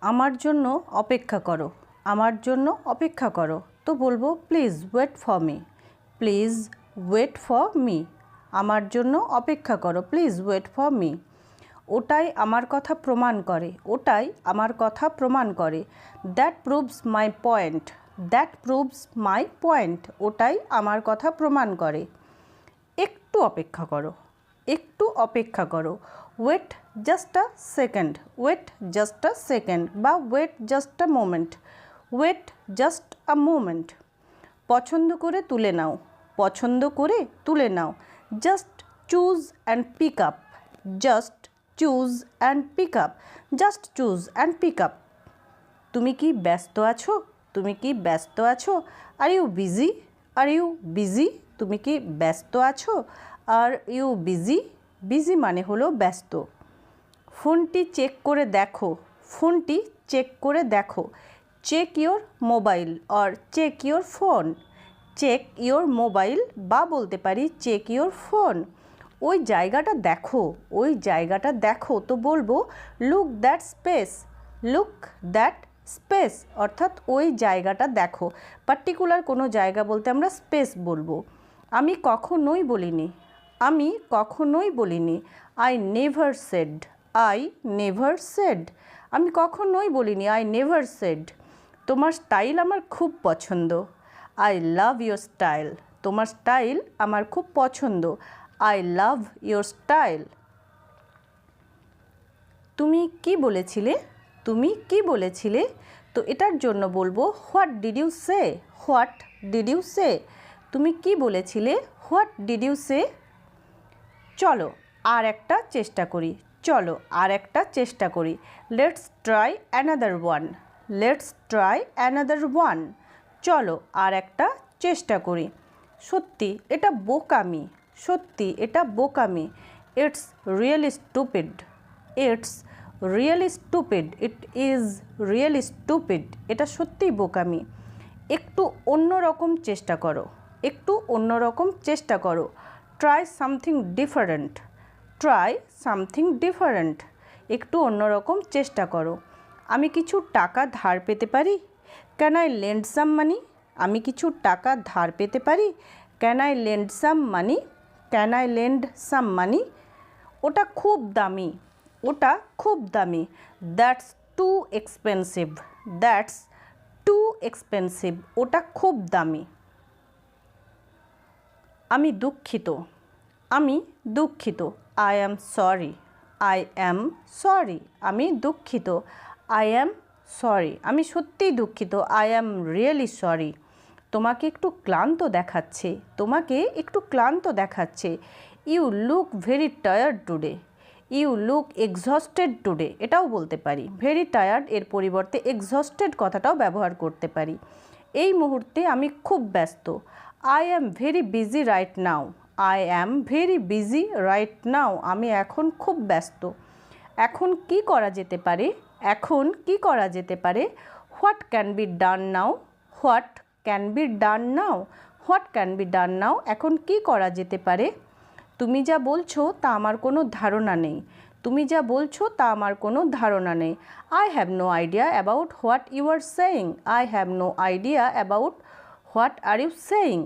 আমার জন্য অপেক্ষা করো, আমার জন্য অপেক্ষা করো। তো বলবো please wait for me, please wait for me. আমার জন্য অপেক্ষা করো, প্লিজ ওয়েট ফর মি। ওটাই আমার কথা প্রমাণ করে, ওটাই আমার কথা প্রমাণ করে। That proves my point, that proves my point. ওটাই আমার কথা প্রমাণ করে। একটু অপেক্ষা করো, একটু অপেক্ষা করো। Wait just a second, wait just a second বা wait just a moment, wait just a moment. পছন্দ করে তুলে নাও, পছন্দ করে তুলে নাও। Just choose and pick up, just choose and pick up, just choose and pick up. তুমি কি ব্যস্ত আছো, তুমি কি ব্যস্ত আছো? Are you busy, are you busy. তুমি কি ব্যস্ত আছো? আর ইউ বিজি, বিজি মানে হলো ব্যস্ত। ফোনটি চেক করে দেখো, ফোনটি চেক করে দেখো। Check your mobile or check your phone, check your mobile বা বলতে পারি চেক ইয়োর ফোন। ওই জায়গাটা দেখো, ওই জায়গাটা দেখো। তো বলবো look that space, look that space, অর্থাৎ ওই জায়গাটা দেখো। পার্টিকুলার কোনো জায়গা বলতে আমরা স্পেস বলবো। আমি কখনোই বলিনি, আমি কখনোই বলিনি। I never shed, I never shed. আমি কখনোই বলিনি, আই নেভার সেড। তোমার স্টাইল আমার খুব পছন্দ, আই লাভ ইয়োর স্টাইল। তোমার স্টাইল আমার খুব পছন্দ, আই লাভ ইয়োর স্টাইল। তুমি কি বলেছিলে, তুমি কি বলেছিলে? তো এটার জন্য বলবো what did you say, what did you say. তুমি কি বলেছিলে, হোয়াট ডিড ইউ সে। চলো আর একটা চেষ্টা করি, চলো আর একটা চেষ্টা করি। Let's try another one, let's try another one. চলো আর একটা চেষ্টা করি। সত্যি এটা বোকামি, সত্যি এটা বোকামি। It's really stupid, it's really stupid, it is really stupid. এটা সত্যিই বোকামি। একটু অন্য রকম চেষ্টা করো, একটু অন্য রকম চেষ্টা করো। Try something different, try something different. একটু অন্যরকম চেষ্টা করো। আমি কিছু টাকা ধার পেতে পারি? Can I lend some money? আমি কিছু টাকা ধার পেতে পারি? Can I lend some money? Can I lend some money? ওটা খুব দামি, ওটা খুব দামি। That's too expensive, that's too expensive. ওটা খুব দামি। আমি দুঃখিত, আমি দুঃখিত। I am sorry, I am sorry. আমি দুঃখিত, আই অ্যাম সরি। আমি সত্যিই দুঃখিত, আই অ্যাম রিয়েলি সরি। তোমাকে একটু ক্লান্ত দেখাচ্ছে, তোমাকে একটু ক্লান্ত দেখাচ্ছে। You look very tired today, you look exhausted today. এটাও বলতে পারি। ভেরি টায়ার্ড এর পরিবর্তে এক্সস্টেড কথাটাও ব্যবহার করতে পারি। এই মুহূর্তে আমি খুব ব্যস্ত। I am very busy right now, I am very busy right now. আমি এখন খুব ব্যস্ত। এখন কি করা যেতে পারে, এখন কি করা যেতে পারে? What can be done now, what can be done now, what can be done now. এখন কি করা যেতে পারে? তুমি যা বলছো তা আমার কোনো ধারণা নেই, তুমি যা বলছো তা আমার কোনো ধারণা নেই। I have no idea about what you are saying, I have no idea about what are you saying.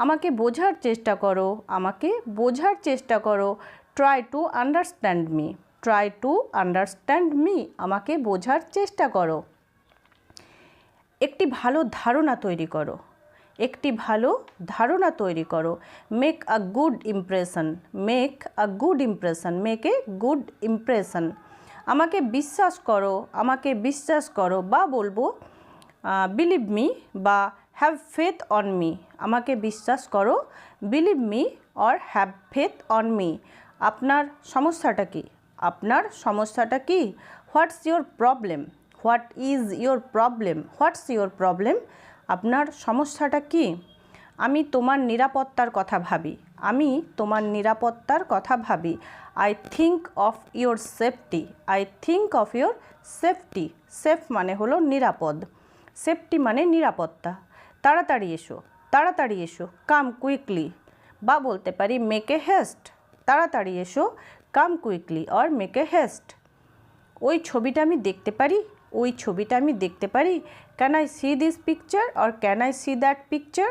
আমাকে বোঝার চেষ্টা করো, আমাকে বোঝার চেষ্টা করো। Try to understand me, try to understand me. আমাকে বোঝার চেষ্টা করো। একটি ভালো ধারণা তৈরি করো, একটি ভালো ধারণা তৈরি করো। Make a good impression, make a good impression, make a good impression. আমাকে বিশ্বাস করো, আমাকে বিশ্বাস করো বা বলবো বিলিভ মি বা হ্যাভ ফেথ অন মি। আমাকে বিশ্বাস করো, believe me or have faith on me. আপনার সমস্যাটা কি, আপনার সমস্যাটা কি? What's your problem, what is your problem, what's your problem. আপনার সমস্যাটা কি? আমি তোমার নিরাপত্তার কথা ভাবি, আমি তোমার নিরাপত্তার কথা ভাবি। I think of your safety, I think of your safety. Safe মানে হলো নিরাপদ, সেফটি মানে নিরাপত্তা। তাড়াতাড়ি এসো, তাড়াতাড়ি এসো। কাম কুইকলি বা বলতে পারি মেক এ হেস্ট। তাড়াতাড়ি এসো, come quickly or make a haste. ওই ছবিটা আমি দেখতে পারি, ওই ছবিটা আমি দেখতে পারি? Can I C this picture or can I see that picture?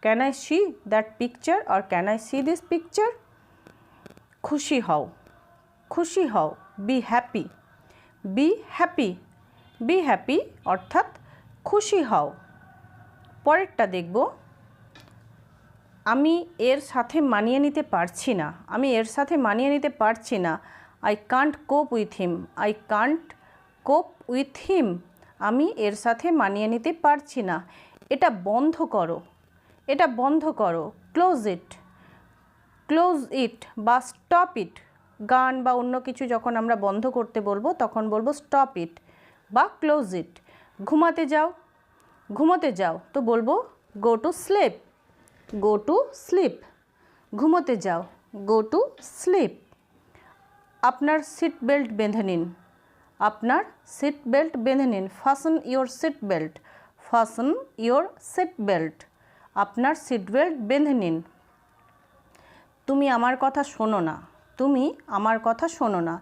Can I see that picture or can I C this picture? খুশি হও, খুশি হও, be happy, be happy, be happy অর্থাৎ খুশি হও। পরেরটা দেখব, আমি এর সাথে মানিয়ে নিতে পারছি না, আমি এর সাথে মানিয়ে নিতে পারছি না। আই কান্ট কোপ উইথ হিম, আই কান্ট কোপ উইথ হিম, আমি এর সাথে মানিয়ে নিতে পারছি না। এটা বন্ধ করো, এটা বন্ধ করো, ক্লোজ ইট, ক্লোজ ইট বা স্টপ ইট। গান বা অন্য কিছু যখন আমরা বন্ধ করতে বলবো তখন বলবো স্টপ ইট বা ক্লোজ ইট। ঘুমাতে যাও, ঘুমোতে যাও তো বলবো go to sleep, go to sleep, ঘুমোতে যাও, গো টু স্লিপ। আপনার সিট বেল্ট বেঁধে নিন, আপনার সিট বেল্ট বেঁধে নিন, fasten your seat belt, fasten your seat belt, আপনার সিট বেল্ট বেঁধে নিন। তুমি আমার কথা শোনো না, তুমি আমার কথা শোনো না,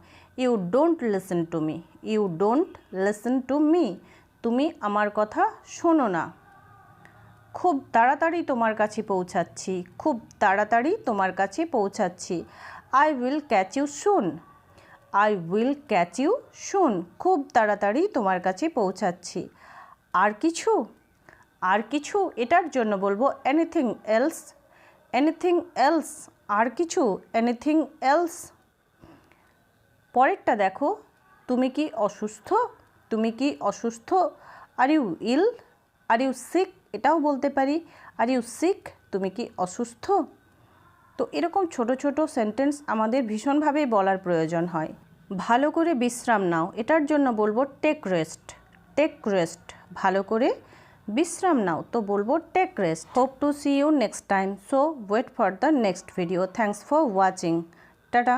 you don't listen to me, you don't listen to me, তুমি আমার কথা শোনো না। খুব তাড়াতাড়ি তোমার কাছে পৌঁছাচ্ছি, খুব তাড়াতাড়ি তোমার কাছে পৌঁছাচ্ছি। I will catch you soon, I will catch you soon, খুব তাড়াতাড়ি তোমার কাছে পৌঁছাচ্ছি। আর কিছু, আর কিছু এটার জন্য বলবো এনিথিং এলস, এনিথিং এলস, আর কিছু, এনিথিং এলস। পরেরটা দেখো, তুমি কি অসুস্থ, তুমি কি অসুস্থ? Are you ill, are you sick, এটাও বলতে পারি আর ইউ সিক, তুমি কি অসুস্থ? তো এরকম ছোট ছোট সেন্টেন্স আমাদের ভীষণভাবেই বলার প্রয়োজন হয়। ভালো করে বিশ্রাম নাও, এটার জন্য বলবো টেক রেস্ট, টেক রেস্ট, ভালো করে বিশ্রাম নাও তো বলবো take rest. Hope to see you next time, so wait for the next video. Thanks for watching, tata.